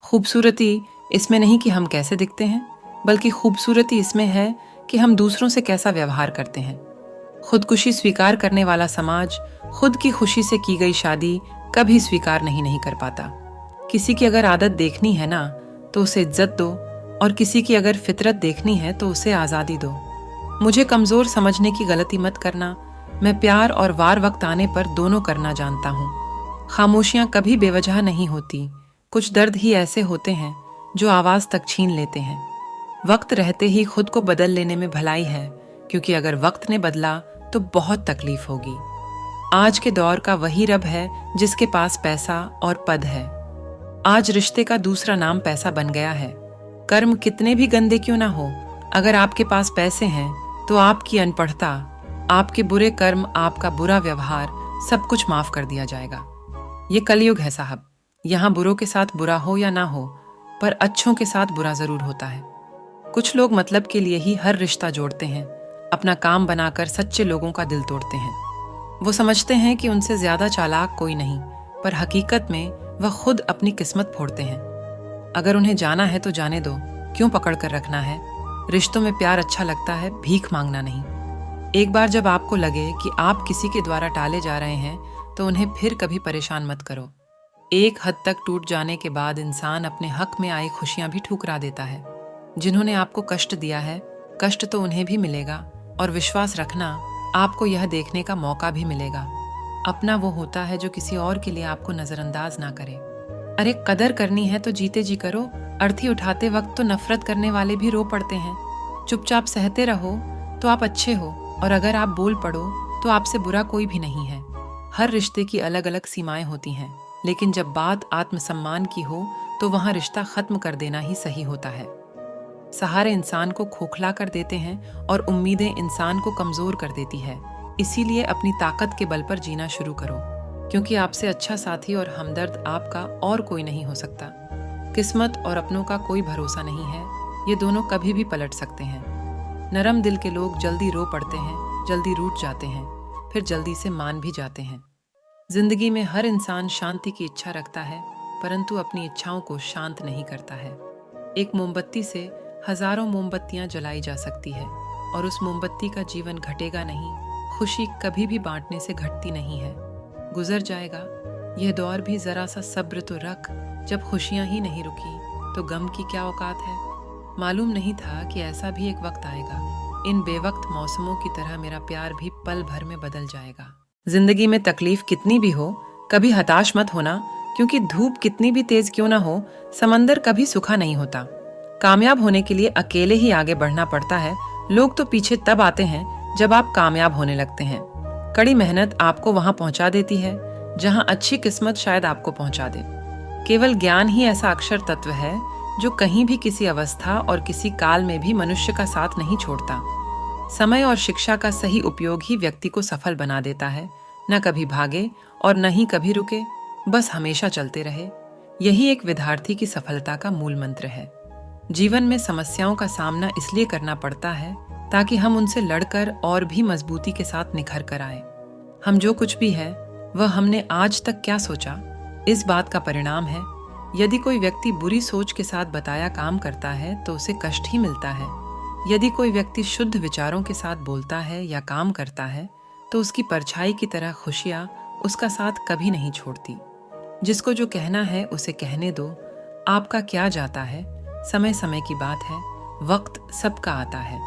खूबसूरती इसमें नहीं कि हम कैसे दिखते हैं, बल्कि खूबसूरती इसमें है कि हम दूसरों से कैसा व्यवहार करते हैं। खुदकुशी स्वीकार करने वाला समाज खुद की खुशी से की गई शादी कभी स्वीकार नहीं कर पाता। किसी की अगर आदत देखनी है ना, तो उसे इज्जत दो, और किसी की अगर फितरत देखनी है तो उसे आज़ादी दो। मुझे कमज़ोर समझने की गलती मत करना। मैं प्यार और वार वक्त आने पर दोनों करना जानता हूँ। खामोशियाँ कभी बेवजह नहीं होती। कुछ दर्द ही ऐसे होते हैं जो आवाज़ तक छीन लेते हैं। वक्त रहते ही खुद को बदल लेने में भलाई है, क्योंकि अगर वक्त ने बदला तो बहुत तकलीफ होगी। आज के दौर का वही रब है जिसके पास पैसा और पद है। आज रिश्ते का दूसरा नाम पैसा बन गया है। कर्म कितने भी गंदे क्यों ना हो, अगर आपके पास पैसे हैं तो आपकी अनपढ़ता, आपके बुरे कर्म, आपका बुरा व्यवहार सब कुछ माफ कर दिया जाएगा। ये कलयुग है साहब। यहाँ बुरों के साथ बुरा हो या ना हो, पर अच्छों के साथ बुरा जरूर होता है। कुछ लोग मतलब के लिए ही हर रिश्ता जोड़ते हैं, अपना काम बनाकर सच्चे लोगों का दिल तोड़ते हैं। वो समझते हैं कि उनसे ज्यादा चालाक कोई नहीं, पर हकीकत में वह खुद अपनी किस्मत फोड़ते हैं। अगर उन्हें जाना है तो जाने दो, क्यों पकड़ कर रखना है। रिश्तों में प्यार अच्छा लगता है, भीख मांगना नहीं। एक बार जब आपको लगे कि आप किसी के द्वारा टाले जा रहे हैं, तो उन्हें फिर कभी परेशान मत करो। एक हद तक टूट जाने के बाद इंसान अपने हक में आई खुशियां भी ठुकरा देता है। जिन्होंने आपको कष्ट दिया है, कष्ट तो उन्हें भी मिलेगा, और विश्वास रखना, आपको यह देखने का मौका भी मिलेगा। अपना वो होता है जो किसी और के लिए आपको नजरअंदाज ना करे। अरे कदर करनी है तो जीते जी करो। अर्थी उठाते वक्त तो नफरत करने वाले भी रो पड़ते हैं। चुपचाप सहते रहो तो आप अच्छे हो, और अगर आप बोल पड़ो तो आपसे बुरा कोई भी नहीं है। हर रिश्ते की अलग अलग सीमाएं होती हैं, लेकिन जब बात आत्मसम्मान की हो तो वहां रिश्ता खत्म कर देना ही सही होता है। सहारे इंसान को खोखला कर देते हैं और उम्मीदें इंसान को कमजोर कर देती है। इसीलिए अपनी ताकत के बल पर जीना शुरू करो, क्योंकि आपसे अच्छा साथी और हमदर्द आपका और कोई नहीं हो सकता। किस्मत और अपनों का कोई भरोसा नहीं है, ये दोनों कभी भी पलट सकते हैं। नरम दिल के लोग जल्दी रो पड़ते हैं, जल्दी रूठ जाते हैं, फिर जल्दी से मान भी जाते हैं। जिंदगी में हर इंसान शांति की इच्छा रखता है, परंतु अपनी इच्छाओं को शांत नहीं करता है। एक मोमबत्ती से हजारों मोमबत्तियां जलाई जा सकती है, और उस मोमबत्ती का जीवन घटेगा नहीं। खुशी कभी भी बांटने से घटती नहीं है, गुजर जाएगा। यह दौर भी जरा सा सब्र तो रख। जब खुशियां ही नहीं रुकी तो गम की क्या औकात है। मालूम नहीं था कि ऐसा भी एक वक्त आएगा। इन बेवक्त मौसमों की तरह मेरा प्यार भी पल भर में बदल जाएगा। जिंदगी में तकलीफ कितनी भी हो, कभी हताश मत होना, क्योंकि धूप कितनी भी तेज क्यों ना हो, समंदर कभी सूखा नहीं होता। कामयाब होने के लिए अकेले ही आगे बढ़ना पड़ता है। लोग तो पीछे तब आते हैं जब आप कामयाब होने लगते हैं। कड़ी मेहनत आपको वहां पहुंचा देती है जहां अच्छी किस्मत शायद आपको पहुंचा दे। केवल ज्ञान ही ऐसा अक्षर तत्व है जो कहीं भी, किसी अवस्था और किसी काल में भी मनुष्य का साथ नहीं छोड़ता। समय और शिक्षा का सही उपयोग ही व्यक्ति को सफल बना देता है। न कभी भागे और न ही कभी रुके, बस हमेशा चलते रहे। यही एक विद्यार्थी की सफलता का मूल मंत्र है। जीवन में समस्याओं का सामना इसलिए करना पड़ता है ताकि हम उनसे लड़कर और भी मजबूती के साथ निखर कर आए। हम जो कुछ भी है वह हमने आज तक क्या सोचा, इस बात का परिणाम है। यदि कोई व्यक्ति बुरी सोच के साथ बताया काम करता है तो उसे कष्ट ही मिलता है। यदि कोई व्यक्ति शुद्ध विचारों के साथ बोलता है या काम करता है तो उसकी परछाई की तरह खुशियां उसका साथ कभी नहीं छोड़ती। जिसको जो कहना है उसे कहने दो। आपका क्या जाता है, समय समय की बात है, वक्त सबका आता है।